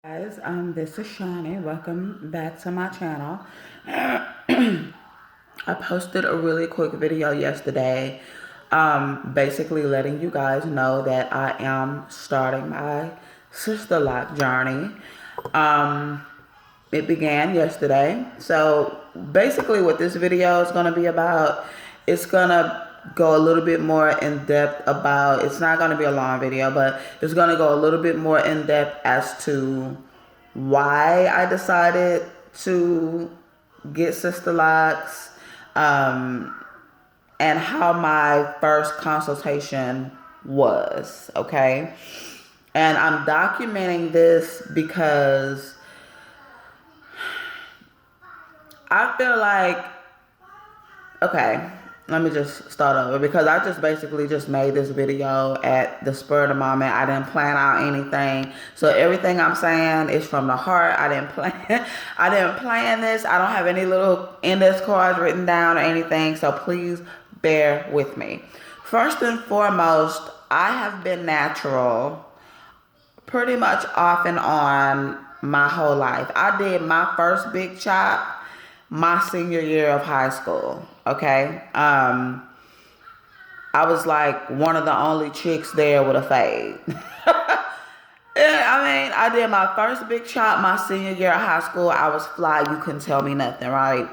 Guys, this is Shani. Welcome back to my channel. I posted a really quick video yesterday, basically letting you guys know that I am starting my Sisterlock journey. Um, it began yesterday. So basically what this video is going to be about, it's going to go a little bit more in depth about, it's not going to be a long video, but it's going to go a little bit more in depth as to why I decided to get Sister Locks, and how my first consultation was, okay? And I'm documenting this because I feel like, okay, let me just start over because I just basically just made this video at the spur of the moment. I didn't plan out anything. So everything I'm saying is from the heart. I didn't plan I didn't plan this. I don't have any little index cards written down or anything. So please bear with me. First and foremost, I have been natural pretty much off and on my whole life. I did my first big chop my senior year of high school. Okay. I was like one of the only chicks there with a fade. I did my first big chop my senior year of high school. I was fly. You couldn't tell me nothing, right?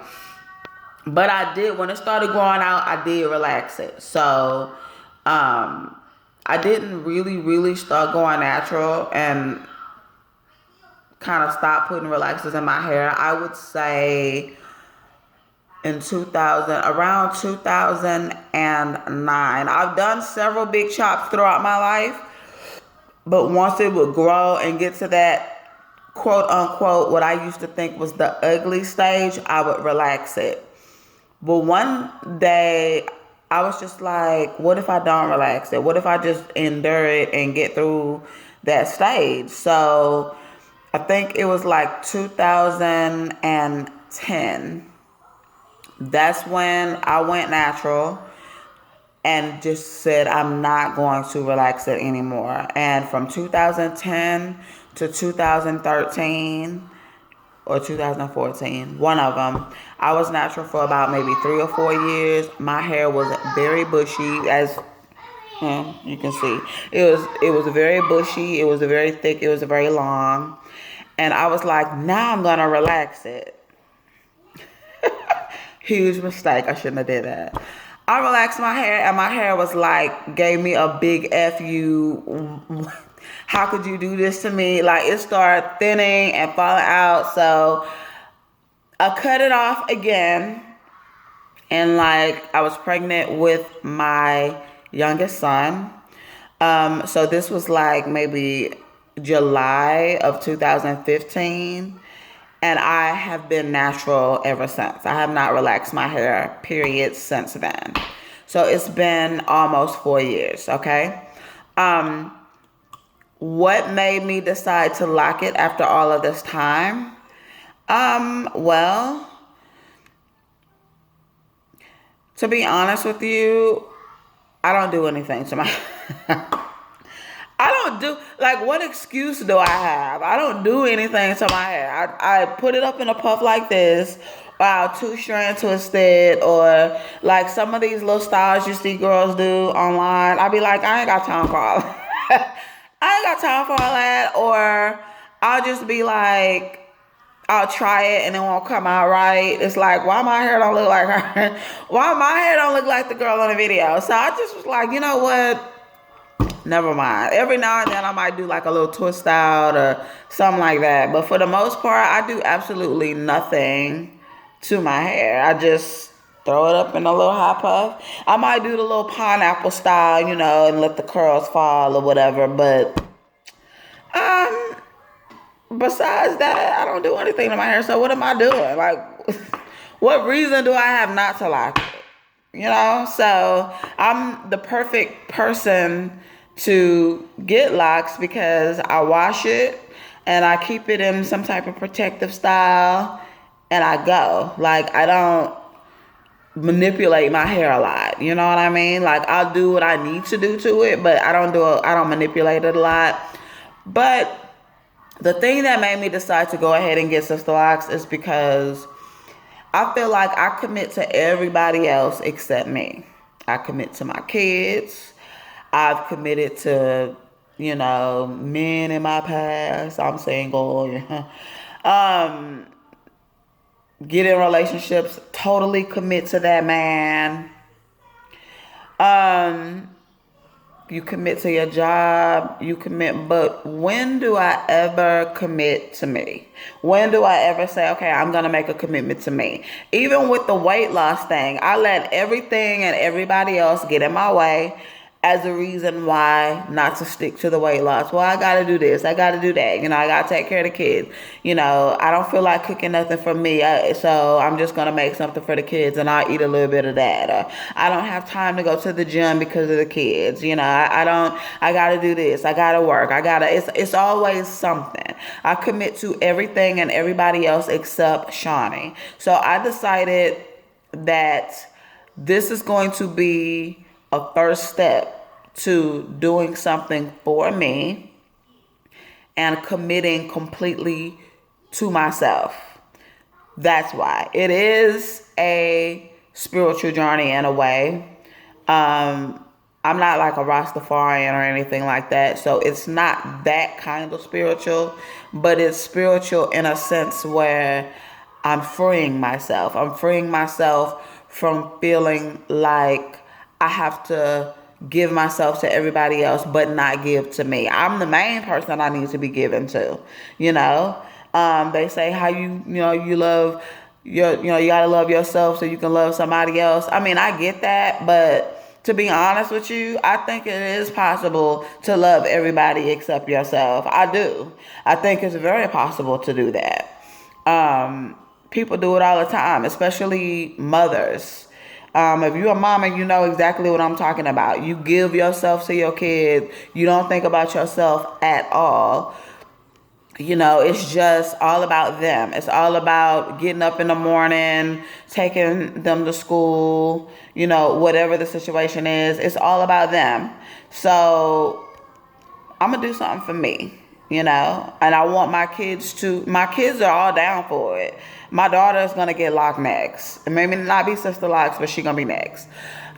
But I did, when it started growing out, I did relax it. So, I didn't really start going natural and kind of stop putting relaxers in my hair. I would say in 2000, around 2009. I've done several big chops throughout my life, but once it would grow and get to that quote unquote, what I used to think was the ugly stage, I would relax it. But one day I was just like, what if I don't relax it? What if I just endure it and get through that stage? So I think it was like 2010. That's when I went natural and just said I'm not going to relax it anymore. And from 2010 to 2013 or 2014, one of them, I was natural for about maybe 3 or 4 years. My hair was very bushy, as you can see. It was very bushy. It was very thick. It was very long. And I was like, now I'm gonna relax it. Huge mistake. I shouldn't have did that. I relaxed my hair and my hair was like, gave me a big F you. How could you do this to me? Like, it started thinning and falling out. So I cut it off again. And like, I was pregnant with my youngest son. So this was like maybe July of 2015. And I have been natural ever since. I have not relaxed my hair, period, since then. So it's been almost 4 years, okay? What made me decide to lock it after all of this time? Well, to be honest with you, I don't do anything to my I don't do, like, what excuse do I have? I don't do anything to my hair. I put it up in a puff like this, or I'll two-strand twist it, or like some of these little styles you see girls do online. I be like, I ain't got time for all that. I ain't got time for all that. Or I'll just be like, I'll try it and it won't come out right. It's like, why my hair don't look like her? Why my hair don't look like the girl on the video? So I just was like, you know what? Never mind. Every now and then I might do like a little twist out or something like that. But for the most part, I do absolutely nothing to my hair. I just throw it up in a little hot puff. I might do the little pineapple style, and let the curls fall or whatever. But besides that, I don't do anything to my hair. So what am I doing? Like, what reason do I have not to like it? So I'm the perfect person to get locks because I wash it and I keep it in some type of protective style and I go. Like, I don't manipulate my hair a lot. You know what I mean? Like, I'll do what I need to do to it, but I don't manipulate it a lot. But The thing that made me decide to go ahead and get Sisterlocks is because I feel like I commit to everybody else except me. I commit to my kids. I've committed to, men in my past. I'm single. Get in relationships, totally commit to that man. You commit to your job, you commit, but when do I ever commit to me? When do I ever say, okay, I'm going to make a commitment to me? Even with the weight loss thing, I let everything and everybody else get in my way as a reason why not to stick to the weight loss. Well, I got to do this. I got to do that. I got to take care of the kids. I don't feel like cooking nothing for me. So I'm just going to make something for the kids and I'll eat a little bit of that. Or I don't have time to go to the gym because of the kids. I got to do this. I got to work. It's always something. I commit to everything and everybody else except Shawnee. So I decided that this is going to be a first step to doing something for me and committing completely to myself. That's why. It is a spiritual journey in a way. I'm not like a Rastafarian or anything like that. So it's not that kind of spiritual, but it's spiritual in a sense where I'm freeing myself. I'm freeing myself from feeling like I have to give myself to everybody else, but not give to me. I'm the main person I need to be given to, They say how you love you gotta love yourself so you can love somebody else. I mean, I get that, but to be honest with you, I think it is possible to love everybody except yourself. I do. I think it's very possible to do that. People do it all the time, especially mothers. If you're a mama, you know exactly what I'm talking about. You give yourself to your kids. You don't think about yourself at all. It's just all about them. It's all about getting up in the morning, taking them to school, whatever the situation is. It's all about them. So I'm going to do something for me, and I want my kids are all down for it. My daughter is going to get locked next. It may not be Sisterlocks, but she's going to be next.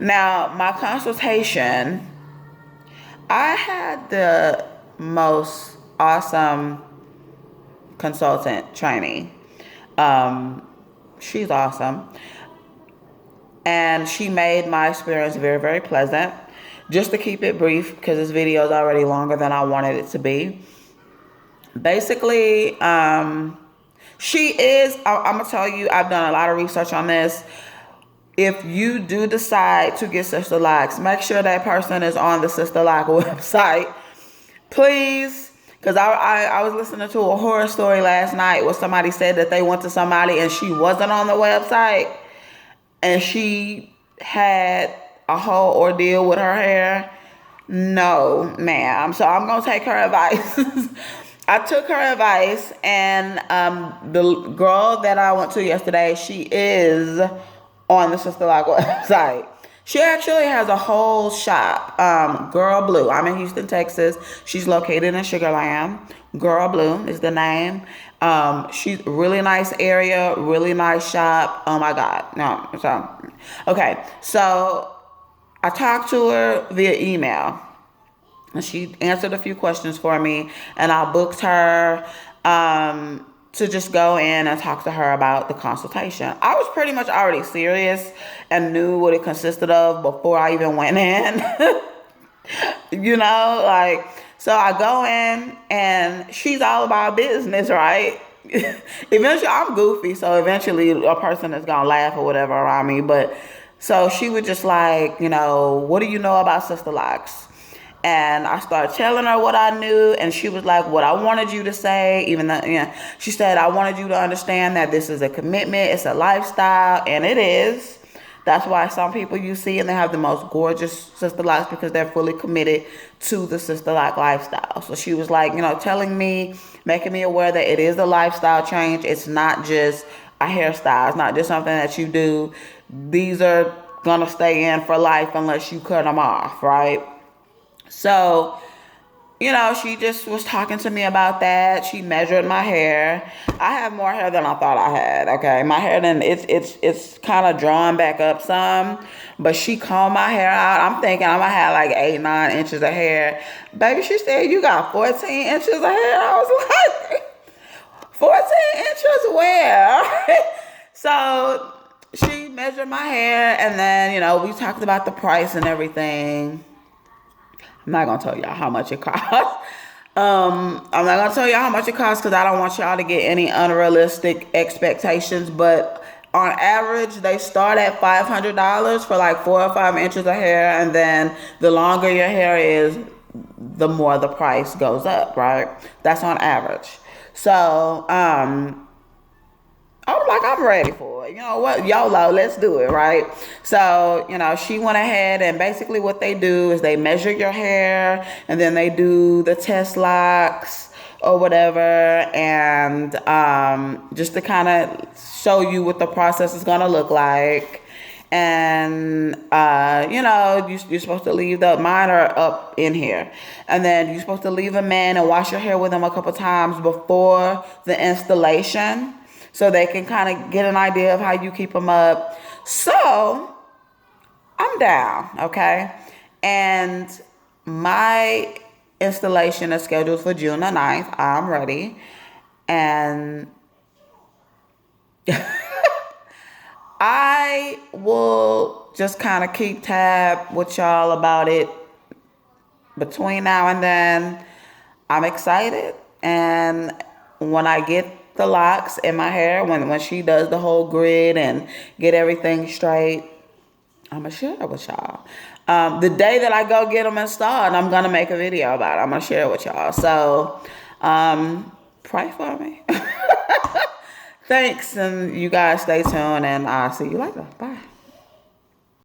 Now, my consultation, I had the most awesome consultant trainee. She's awesome. And she made my experience very, very pleasant. Just to keep it brief, because this video is already longer than I wanted it to be. Basically, she is, I'm going to tell you, I've done a lot of research on this. If you do decide to get Sisterlocks, make sure that person is on the Sisterlock website. Please, because I was listening to a horror story last night where somebody said that they went to somebody and she wasn't on the website. And she had a whole ordeal with her hair. No, ma'am. So I'm going to take her advice. I took her advice, and the girl that I went to yesterday, she is on the Sisterlock website. She actually has a whole shop, Girl Blue. I'm in Houston, Texas. She's located in Sugar Land. Girl Blue is the name. She's really nice area, really nice shop. Oh my God. No, so, okay. So I talked to her via email. And she answered a few questions for me, and I booked her to just go in and talk to her about the consultation. I was pretty much already serious and knew what it consisted of before I even went in. So I go in, and she's all about business, right? Eventually, I'm goofy, so eventually a person is going to laugh or whatever around me. But so she was just like, what do you know about Sisterlocks? And I started telling her what I knew, and she was like, what I wanted you to say, even though, she said, I wanted you to understand that this is a commitment, it's a lifestyle, and it is. That's why some people you see and they have the most gorgeous Sisterlocks, because they're fully committed to the Sisterlock lifestyle. So she was like, telling me, making me aware that it is a lifestyle change. It's not just a hairstyle. It's not just something that you do. These are going to stay in for life unless you cut them off, right? So you know, she just was talking to me about that. She measured my hair. I have more hair than I thought I had. Okay, my hair then it's kind of drawn back up some, but she combed my hair out. I'm thinking I'm gonna have like 8, 9 inches of hair. Baby, she said you got 14 inches of hair. I was like, 14 inches where? So she measured my hair, and then you know we talked about the price and everything. I'm not gonna tell y'all how much it costs. I'm not gonna tell y'all how much it costs because I don't want y'all to get any unrealistic expectations. But on average, they start at $500 for like 4 or 5 inches of hair, and then the longer your hair is, the more the price goes up. Right? That's on average. So, I was like, I'm ready for it. You know what? YOLO, let's do it, right? So, you know, she went ahead and basically what they do is they measure your hair and then they do the test locks or whatever. And just to kind of show you what the process is going to look like. And, you know, you're supposed to leave mine are up in here. And then you're supposed to leave them in and wash your hair with them a couple times before the installation, so they can kind of get an idea of how you keep them up. So I'm down, okay? And my installation is scheduled for June the 9th. I'm ready. And I will just kind of keep tab with y'all about it between now and then. I'm excited. And when I get the locks in my hair, when she does the whole grid and get everything straight, I'm gonna share it with y'all. The day that I go get them installed, I'm gonna make a video about it. I'm gonna share it with y'all. So pray for me. Thanks, and you guys stay tuned, and I'll see you later. Bye.